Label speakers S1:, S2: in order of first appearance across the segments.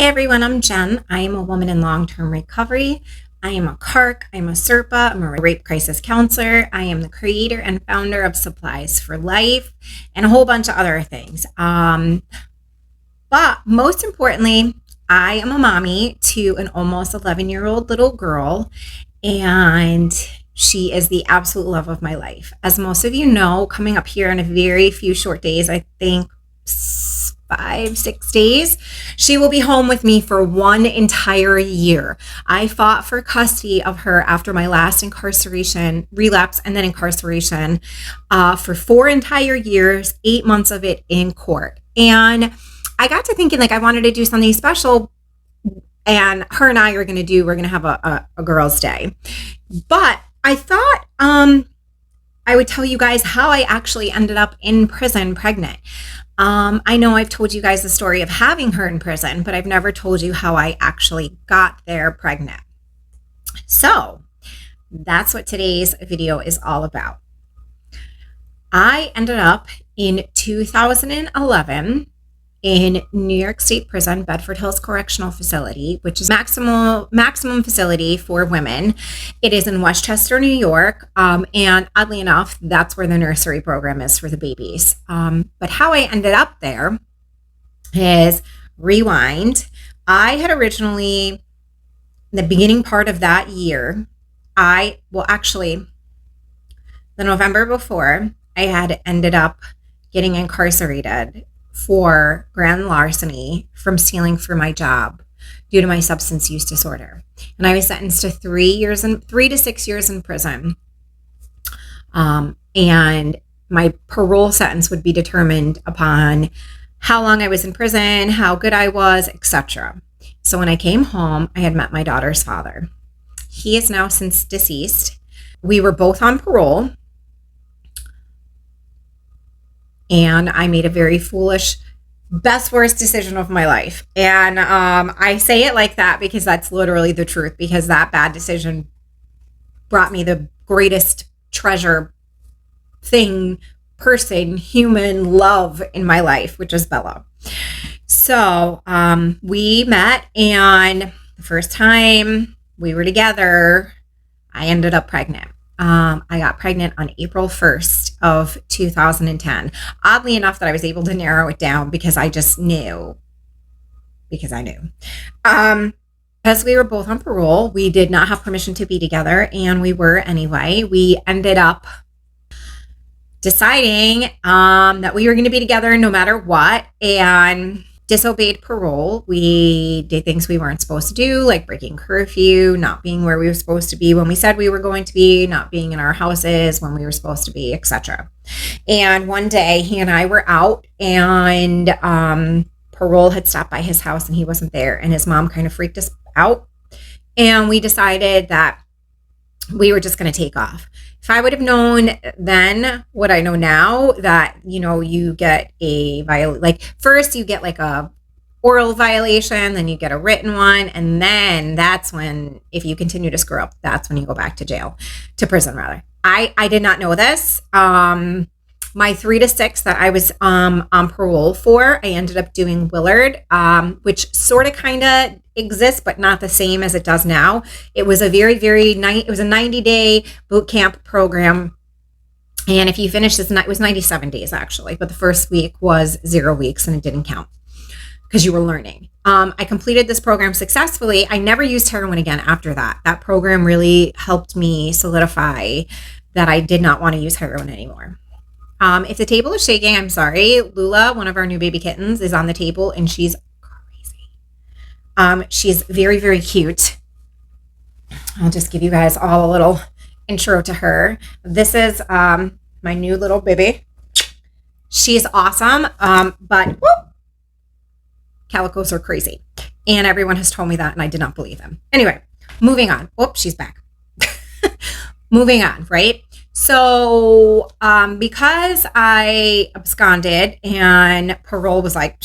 S1: Hey everyone, I'm Jen. I am a woman in long-term recovery. I am a CARC, I'm a SERPA, I'm a rape crisis counselor. I am the creator and founder of Supplies for Life and a whole bunch of other things. But most importantly, I am a mommy to an almost 11-year-old little girl, and she is the absolute love of my life. As most of you know, coming up here in a very few short days, I think 5-6 days, she will be home with me for 1 entire year. I fought for custody of her after my last incarceration, relapse, and then incarceration for 4 entire years, 8 months of it in court. And I got to thinking, like, I wanted to do something special, and her and I we're going to have a girls' day. But I thought I would tell you guys how I actually ended up in prison pregnant. I know I've told you guys the story of having her in prison, but I've never told you how I actually got there pregnant. So that's what today's video is all about. I ended up in 2011 in New York State Prison, Bedford Hills Correctional Facility, which is maximum facility for women. It is in Westchester, New York, and oddly enough, that's where the nursery program is for the babies. But how I ended up there is rewind. I had originally, the beginning part of that year, the November before, I had ended up getting incarcerated for grand larceny from stealing for my job due to my substance use disorder. And I was sentenced to 3 to 6 years in prison. And my parole sentence would be determined upon how long I was in prison, how good I was, etc. So when I came home, I had met my daughter's father. He is now since deceased. We were both on parole. And I made a very foolish, worst decision of my life. And I say it like that because that's literally the truth, because that bad decision brought me the greatest treasure, human love in my life, which is Bella. So we met, and the first time we were together, I ended up pregnant. I got pregnant on April 1st of 2010. Oddly enough, that I was able to narrow it down because I just knew. Because I knew. Because we were both on parole, we did not have permission to be together, and we were anyway. We ended up deciding that we were going to be together no matter what, and disobeyed parole. We did things we weren't supposed to do, like breaking curfew, not being where we were supposed to be when we said we were going to be, not being in our houses when we were supposed to be, etc. And one day he and I were out, and parole had stopped by his house and he wasn't there, and his mom kind of freaked us out, and we decided that we were just going to take off. If I would have known then what I know now, that, you get first you get like a oral violation, then you get a written one. And then that's when, if you continue to screw up, that's when you go back to prison rather. I did not know this. My 3 to 6 that I was on parole for, I ended up doing Willard, which sort of kind of exists, but not the same as it does now. It was a it was a 90-day boot camp program. And if you finish this, it was 97 days actually, but the first week was 0 weeks and it didn't count because you were learning. I completed this program successfully. I never used heroin again after that. That program really helped me solidify that I did not want to use heroin anymore. If the table is shaking, I'm sorry. Lula, one of our new baby kittens, is on the table, and she's crazy. She's very, very cute. I'll just give you guys all a little intro to her. This is my new little baby. She's awesome, but calicos are crazy. And everyone has told me that, and I did not believe them. Anyway, moving on. Oh, she's back. Moving on, right? So because I absconded and parole was like,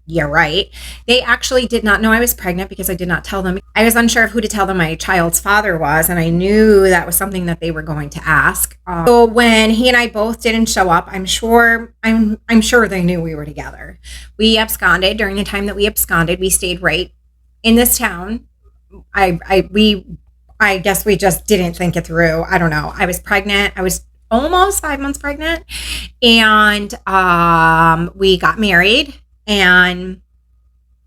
S1: yeah, right. They actually did not know I was pregnant because I did not tell them. I was unsure of who to tell them my child's father was, and I knew that was something that they were going to ask. So when he and I both didn't show up, I'm sure they knew we were together. We absconded. During the time that we absconded, we stayed right in this town. I guess we just didn't think it through. I don't know. I was pregnant. I was almost 5 months pregnant, and we got married. And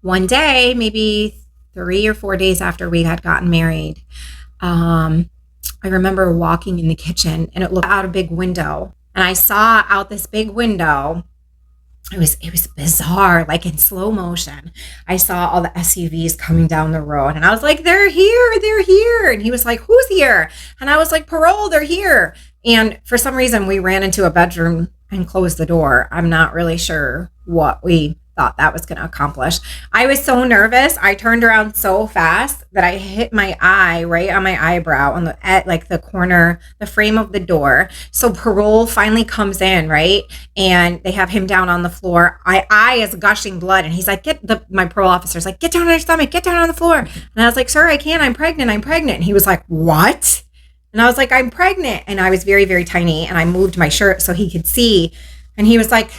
S1: one day, maybe 3 or 4 days after we had gotten married, I remember walking in the kitchen, and it looked out a big window, and I saw out this big window. It was bizarre, like in slow motion. I saw all the SUVs coming down the road, and I was like, they're here. And he was like, who's here? And I was like, parole, they're here. And for some reason, we ran into a bedroom and closed the door. I'm not really sure what we thought that was going to accomplish. I was so nervous. I turned around so fast that I hit my eye right on my eyebrow on the corner, the frame of the door. So parole finally comes in, right? And they have him down on the floor. Eye is gushing blood. And he's like, my parole officer's like, get down on your stomach, get down on the floor. And I was like, sir, I can't, I'm pregnant. And he was like, what? And I was like, I'm pregnant. And I was very, very tiny. And I moved my shirt so he could see. And he was like,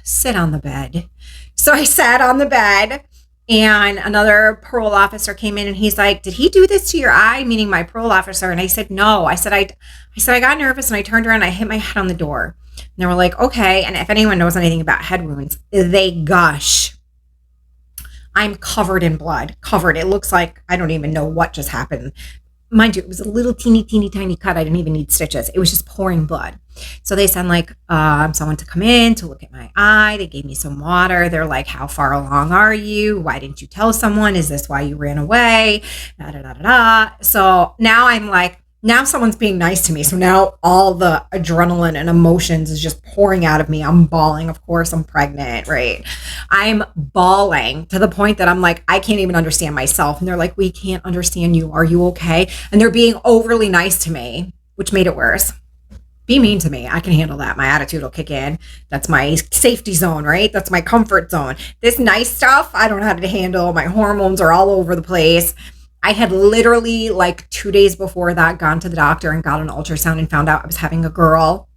S1: sit on the bed. So I sat on the bed, and another parole officer came in, and he's like, did he do this to your eye? Meaning my parole officer. And I said, no. I said, I got nervous, and I turned around and I hit my head on the door. And they were like, okay. And if anyone knows anything about head wounds, they gush. I'm covered in blood, covered. It looks like I don't even know what just happened. Mind you, it was a little teeny tiny cut. I didn't even need stitches. It was just pouring blood. So they sent someone to come in to look at my eye. They gave me some water. They're like, how far along are you? Why didn't you tell someone? Is this why you ran away? Da, da, da, da, da. So now I'm like, now someone's being nice to me. So now all the adrenaline and emotions is just pouring out of me. I'm bawling. Of course, I'm pregnant, right? I'm bawling to the point that I'm like, I can't even understand myself. And they're like, we can't understand you. Are you okay? And they're being overly nice to me, which made it worse. Be mean to me. I can handle that. My attitude will kick in. That's my safety zone, right? That's my comfort zone. This nice stuff, I don't know how to handle. My hormones are all over the place. I had literally like 2 days before that gone to the doctor and got an ultrasound and found out I was having a girl.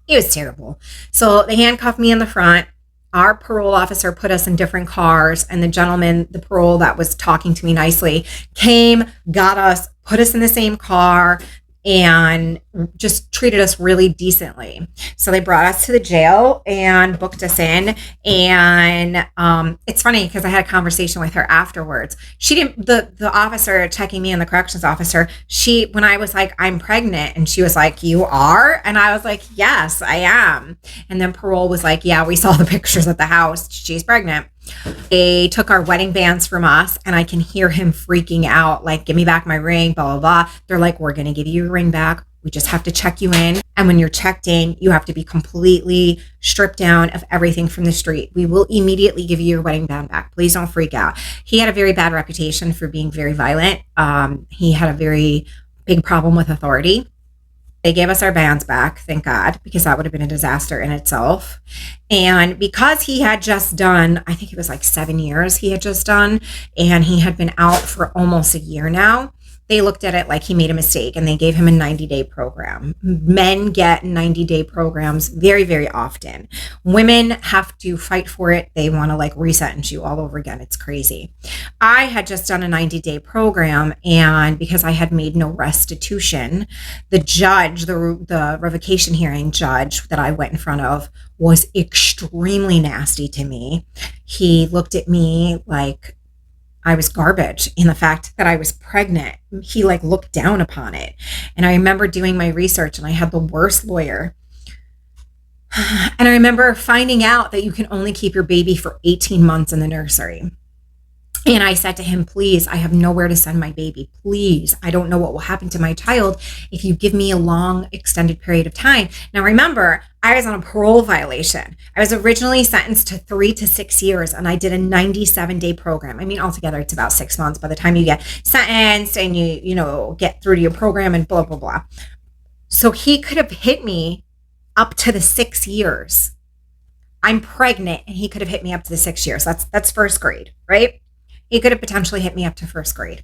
S1: It was terrible. So they handcuffed me in the front. Our parole officer put us in different cars, and the gentleman, the parole that was talking to me nicely, came, got us, put us in the same car, and just treated us really decently. So they brought us to the jail and booked us in. And it's funny because I had a conversation with her afterwards. She didn't, the officer checking me in, the corrections officer, when I was like, I'm pregnant, and she was like, you are? And I was like, yes, I am. And then parole was like, yeah, we saw the pictures at the house. She's pregnant. They took our wedding bands from us, and I can hear him freaking out, like, give me back my ring, blah, blah, blah. They're like, we're going to give you your ring back. We just have to check you in. And when you're checked in, you have to be completely stripped down of everything from the street. We will immediately give you your wedding band back. Please don't freak out. He had a very bad reputation for being very violent. He had a very big problem with authority. They gave us our bands back, thank God, because that would have been a disaster in itself. And because he had just done, I think it was like 7 years he had just done, and he had been out for almost a year now, they looked at it like he made a mistake, and they gave him a 90-day program. Men get 90-day programs very, very often. Women have to fight for it. They want to like resentence you all over again. It's crazy. I had just done a 90-day program, and because I had made no restitution, the judge, the revocation hearing judge that I went in front of, was extremely nasty to me. He looked at me like I was garbage in the fact that I was pregnant. He like looked down upon it. And I remember doing my research, and I had the worst lawyer. And I remember finding out that you can only keep your baby for 18 months in the nursery. And I said to him, please, I have nowhere to send my baby. Please, I don't know what will happen to my child if you give me a long extended period of time. Now, remember, I was on a parole violation. I was originally sentenced to 3 to 6 years, and I did a 97-day program. I mean, altogether, it's about 6 months by the time you get sentenced and you get through to your program and blah, blah, blah. So he could have hit me up to the 6 years. I'm pregnant and he could have hit me up to the 6 years. That's first grade, right? He could have potentially hit me up to first grade.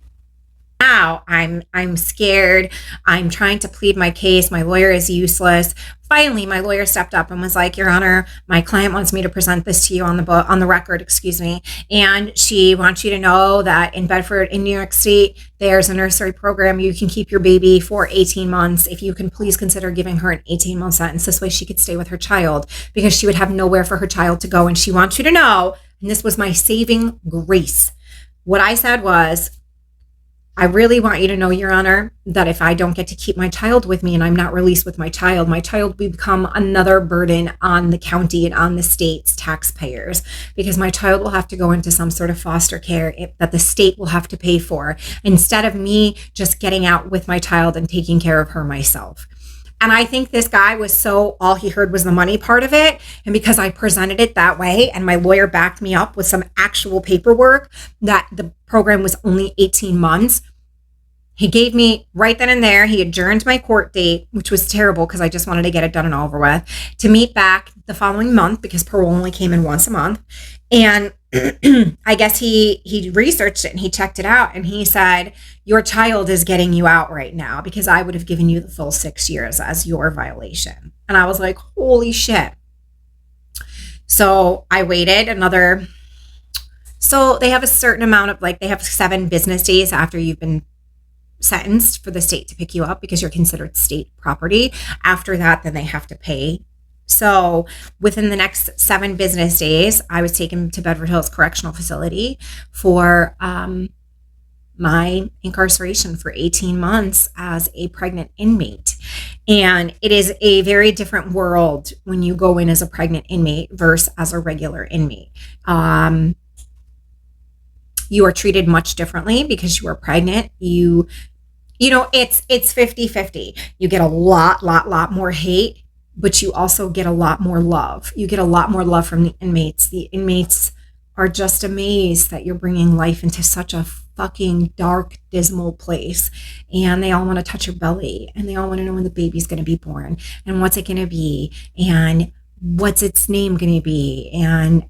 S1: Now I'm scared. I'm trying to plead my case. My lawyer is useless. Finally, my lawyer stepped up and was like, Your Honor, my client wants me to present this to you on the record, excuse me. And she wants you to know that in Bedford, in New York State, there's a nursery program. You can keep your baby for 18 months. If you can please consider giving her an 18-month sentence. This way she could stay with her child because she would have nowhere for her child to go. And she wants you to know, and this was my saving grace. What I said was, I really want you to know, Your Honor, that if I don't get to keep my child with me and I'm not released with my child will become another burden on the county and on the state's taxpayers, because my child will have to go into some sort of foster care that the state will have to pay for, instead of me just getting out with my child and taking care of her myself. And I think this guy was all he heard was the money part of it. And because I presented it that way and my lawyer backed me up with some actual paperwork that the program was only 18 months, he gave me right then and there, he adjourned my court date, which was terrible because I just wanted to get it done and over with, to meet back the following month because parole only came in once a month. And I guess he researched it and he checked it out and he said, your child is getting you out right now because I would have given you the full 6 years as your violation. And I was like, holy shit. So I waited so they have a certain amount of, they have 7 business days after you've been sentenced for the state to pick you up because you're considered state property. After that, then they have to pay. So within the next 7 business days, I was taken to Bedford Hills Correctional Facility for my incarceration for 18 months as a pregnant inmate. And it is a very different world when you go in as a pregnant inmate versus as a regular inmate. You are treated much differently because you are pregnant. You know, it's 50-50. You get a lot more hate, but you also get a lot more love. You get a lot more love from the inmates. The inmates are just amazed that you're bringing life into such a fucking dark, dismal place. And they all want to touch your belly and they all want to know when the baby's going to be born and what's it going to be and what's its name going to be. And,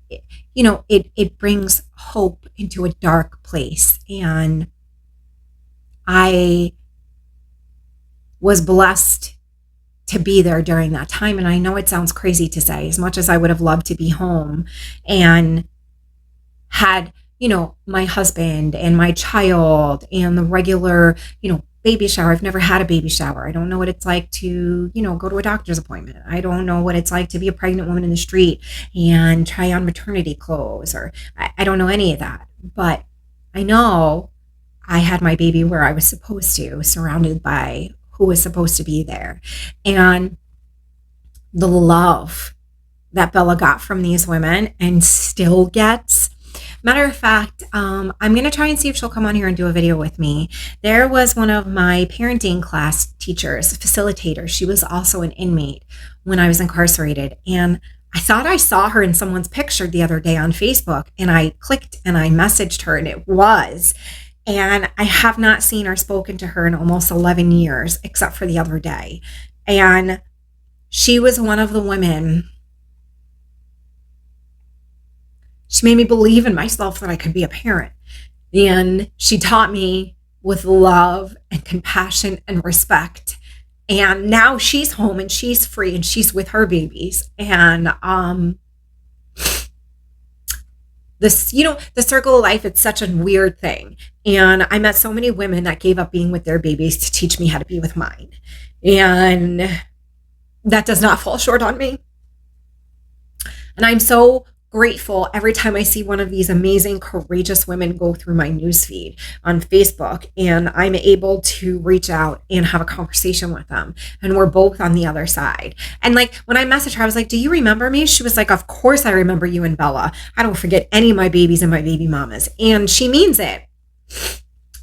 S1: you know, it brings hope into a dark place. And I was blessed to be there during that time. And I know it sounds crazy to say, as much as I would have loved to be home and had, you know, my husband and my child and the regular, you know, baby shower. I've never had a baby shower. I don't know what it's like to, you know, go to a doctor's appointment. I don't know what it's like to be a pregnant woman in the street and try on maternity clothes, or I don't know any of that. But I know I had my baby where I was supposed to, surrounded by who was supposed to be there. And the love that Bella got from these women and still gets. Matter of fact, I'm going to try and see if she'll come on here and do a video with me. There was one of my parenting class teachers, facilitator. She was also an inmate when I was incarcerated. And I thought I saw her in someone's picture the other day on Facebook. And I clicked and I messaged her and it was. And I have not seen or spoken to her in almost 11 years, except for the other day. And she was one of the women. She made me believe in myself that I could be a parent. And she taught me with love and compassion and respect. And now she's home and she's free and she's with her babies. And this, you know, the circle of life, it's such a weird thing. And I met so many women that gave up being with their babies to teach me how to be with mine. And that does not fall short on me. And I'm so grateful every time I see one of these amazing, courageous women go through my newsfeed on Facebook and I'm able to reach out and have a conversation with them. And we're both on the other side. And like when I messaged her, I was like, do you remember me? She was like, of course I remember you and Bella. I don't forget any of my babies and my baby mamas. And she means it.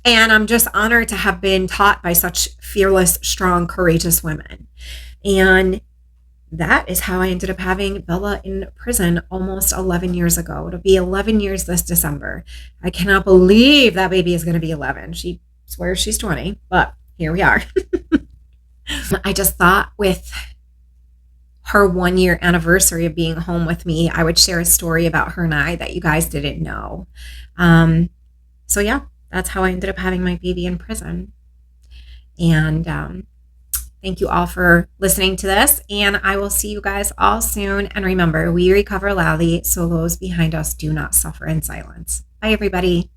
S1: And I'm just honored to have been taught by such fearless, strong, courageous women. And that is how I ended up having Bella in prison almost 11 years ago. It'll be 11 years this December. I cannot believe that baby is going to be 11. She swears she's 20, but here we are. I just thought with her 1 year anniversary of being home with me, I would share a story about her and I that you guys didn't know. So yeah, that's how I ended up having my baby in prison. And thank you all for listening to this, and I will see you guys all soon. And remember, we recover loudly, so those behind us do not suffer in silence. Bye, everybody.